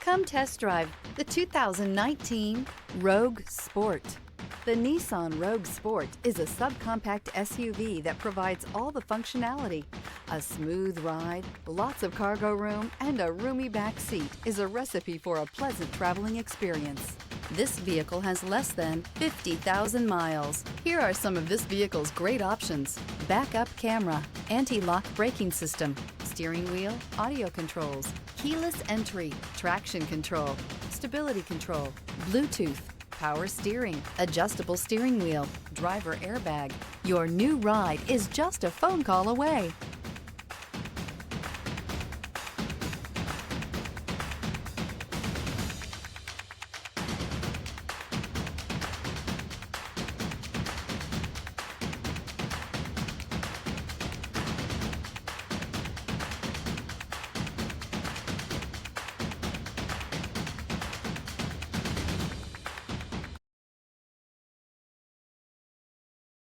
Come test drive the 2019 Rogue Sport. The Nissan Rogue Sport is a subcompact SUV that provides all the functionality. A smooth ride, lots of cargo room, and a roomy back seat is a recipe for a pleasant traveling experience. This vehicle has less than 50,000 miles. Here are some of this vehicle's great options: backup camera, anti-lock braking system, steering wheel audio controls, keyless entry, traction control, stability control, Bluetooth, power steering, adjustable steering wheel, driver airbag. Your new ride is just a phone call away.